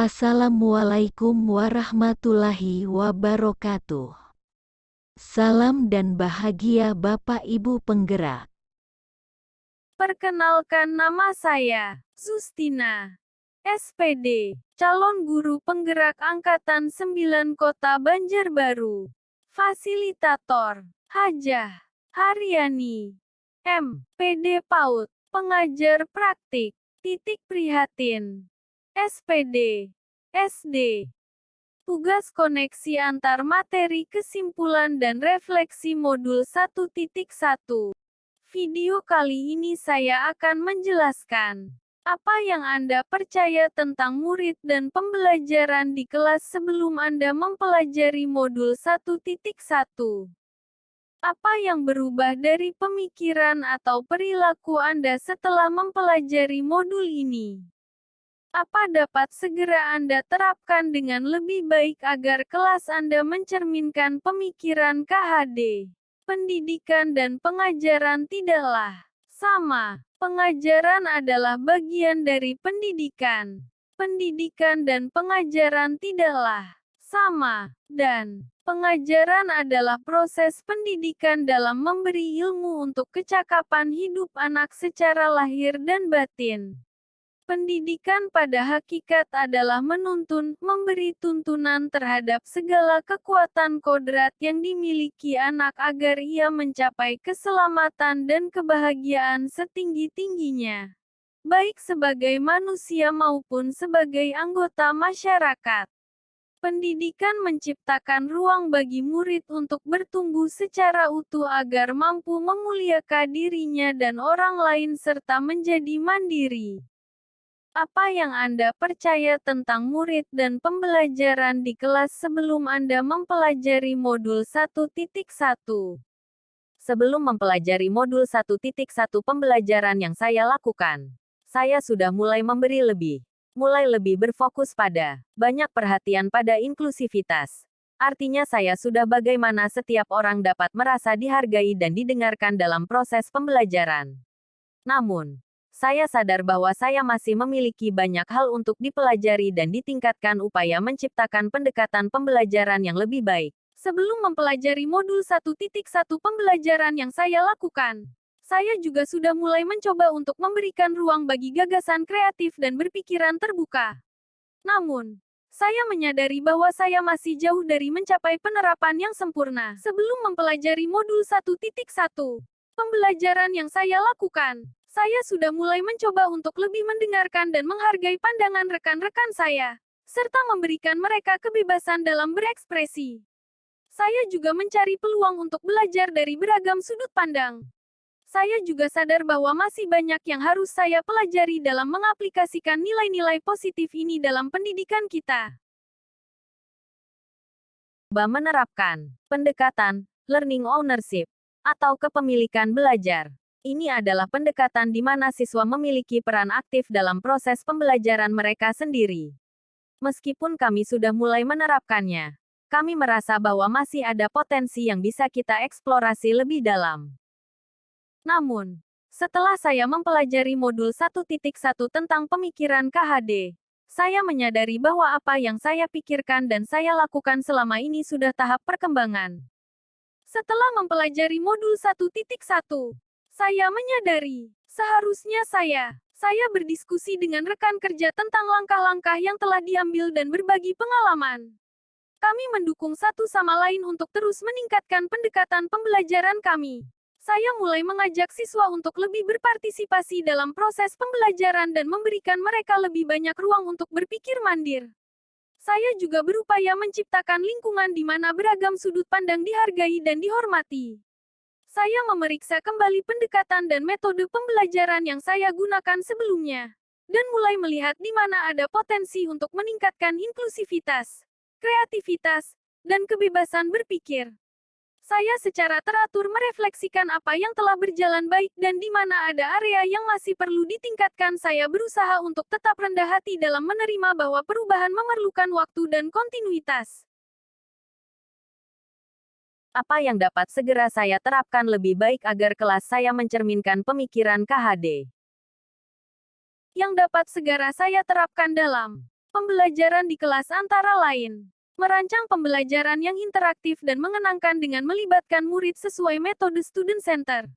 Assalamualaikum warahmatullahi wabarakatuh. Salam dan bahagia Bapak Ibu penggerak. Perkenalkan, nama saya Zustina, SPD, calon guru penggerak Angkatan 9 Kota Banjarbaru. Fasilitator, Hajah Haryani, PD PAUD, pengajar praktik, titik prihatin. SPD, SD. Tugas koneksi antar materi kesimpulan dan refleksi modul 1.1. Video kali ini saya akan menjelaskan apa yang Anda percaya tentang murid dan pembelajaran di kelas sebelum Anda mempelajari modul 1.1. Apa yang berubah dari pemikiran atau perilaku Anda setelah mempelajari modul ini? Apa dapat segera Anda terapkan dengan lebih baik agar kelas Anda mencerminkan pemikiran KHD? Pendidikan dan pengajaran tidaklah sama. Pengajaran adalah bagian dari pendidikan. Pendidikan dan pengajaran tidaklah sama, dan pengajaran adalah proses pendidikan dalam memberi ilmu untuk kecakapan hidup anak secara lahir dan batin. Pendidikan pada hakikat adalah menuntun, memberi tuntunan terhadap segala kekuatan kodrat yang dimiliki anak agar ia mencapai keselamatan dan kebahagiaan setinggi-tingginya, baik sebagai manusia maupun sebagai anggota masyarakat. Pendidikan menciptakan ruang bagi murid untuk bertumbuh secara utuh agar mampu memuliakan dirinya dan orang lain serta menjadi mandiri. Apa yang Anda percaya tentang murid dan pembelajaran di kelas sebelum Anda mempelajari modul 1.1? Sebelum mempelajari modul 1.1 pembelajaran yang saya lakukan, saya sudah mulai mulai lebih berfokus pada banyak perhatian pada inklusivitas. Artinya saya sudah bagaimana setiap orang dapat merasa dihargai dan didengarkan dalam proses pembelajaran. Namun, saya sadar bahwa saya masih memiliki banyak hal untuk dipelajari dan ditingkatkan upaya menciptakan pendekatan pembelajaran yang lebih baik. Sebelum mempelajari modul 1.1 pembelajaran yang saya lakukan, saya juga sudah mulai mencoba untuk memberikan ruang bagi gagasan kreatif dan berpikiran terbuka. Namun, saya menyadari bahwa saya masih jauh dari mencapai penerapan yang sempurna. Sebelum mempelajari modul 1.1 pembelajaran yang saya lakukan, saya sudah mulai mencoba untuk lebih mendengarkan dan menghargai pandangan rekan-rekan saya, serta memberikan mereka kebebasan dalam berekspresi. Saya juga mencari peluang untuk belajar dari beragam sudut pandang. Saya juga sadar bahwa masih banyak yang harus saya pelajari dalam mengaplikasikan nilai-nilai positif ini dalam pendidikan kita. Coba menerapkan pendekatan learning ownership atau kepemilikan belajar. Ini adalah pendekatan di mana siswa memiliki peran aktif dalam proses pembelajaran mereka sendiri. Meskipun kami sudah mulai menerapkannya, kami merasa bahwa masih ada potensi yang bisa kita eksplorasi lebih dalam. Namun, setelah saya mempelajari modul 1.1 tentang pemikiran KHD, saya menyadari bahwa apa yang saya pikirkan dan saya lakukan selama ini sudah tahap perkembangan. Setelah mempelajari modul 1.1, saya menyadari, seharusnya saya berdiskusi dengan rekan kerja tentang langkah-langkah yang telah diambil dan berbagi pengalaman. Kami mendukung satu sama lain untuk terus meningkatkan pendekatan pembelajaran kami. Saya mulai mengajak siswa untuk lebih berpartisipasi dalam proses pembelajaran dan memberikan mereka lebih banyak ruang untuk berpikir mandiri. Saya juga berupaya menciptakan lingkungan di mana beragam sudut pandang dihargai dan dihormati. Saya memeriksa kembali pendekatan dan metode pembelajaran yang saya gunakan sebelumnya, dan mulai melihat di mana ada potensi untuk meningkatkan inklusivitas, kreativitas, dan kebebasan berpikir. Saya secara teratur merefleksikan apa yang telah berjalan baik dan di mana ada area yang masih perlu ditingkatkan. Saya berusaha untuk tetap rendah hati dalam menerima bahwa perubahan memerlukan waktu dan kontinuitas. Apa yang dapat segera saya terapkan lebih baik agar kelas saya mencerminkan pemikiran KHD? Yang dapat segera saya terapkan dalam Pembelajaran di kelas antara lain merancang pembelajaran yang interaktif dan mengenangkan dengan melibatkan murid sesuai metode student center.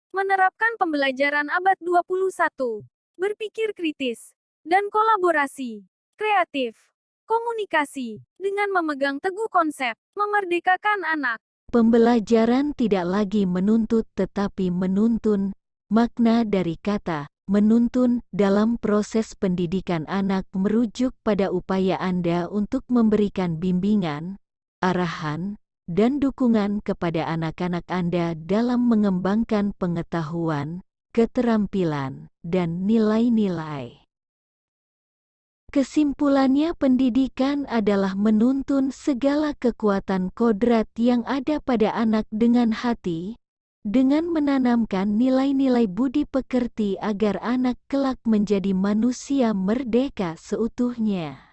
Menerapkan pembelajaran abad 21. Berpikir kritis dan kolaborasi kreatif. Komunikasi dengan memegang teguh konsep memerdekakan anak. Pembelajaran tidak lagi menuntut tetapi menuntun. Makna dari kata menuntun dalam proses pendidikan anak merujuk pada upaya Anda untuk memberikan bimbingan, arahan, dan dukungan kepada anak-anak Anda dalam mengembangkan pengetahuan, keterampilan, dan nilai-nilai. Kesimpulannya, pendidikan adalah menuntun segala kekuatan kodrat yang ada pada anak dengan hati, dengan menanamkan nilai-nilai budi pekerti agar anak kelak menjadi manusia merdeka seutuhnya.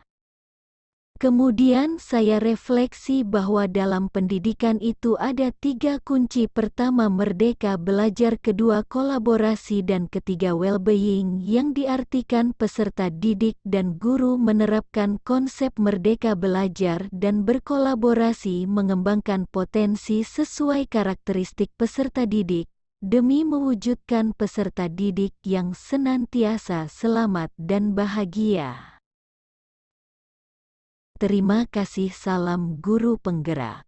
Kemudian saya refleksi bahwa dalam pendidikan itu ada 3 kunci: pertama merdeka belajar, kedua kolaborasi, dan ketiga well-being, yang diartikan peserta didik dan guru menerapkan konsep merdeka belajar dan berkolaborasi mengembangkan potensi sesuai karakteristik peserta didik, demi mewujudkan peserta didik yang senantiasa selamat dan bahagia. Terima kasih. Salam Guru Penggerak.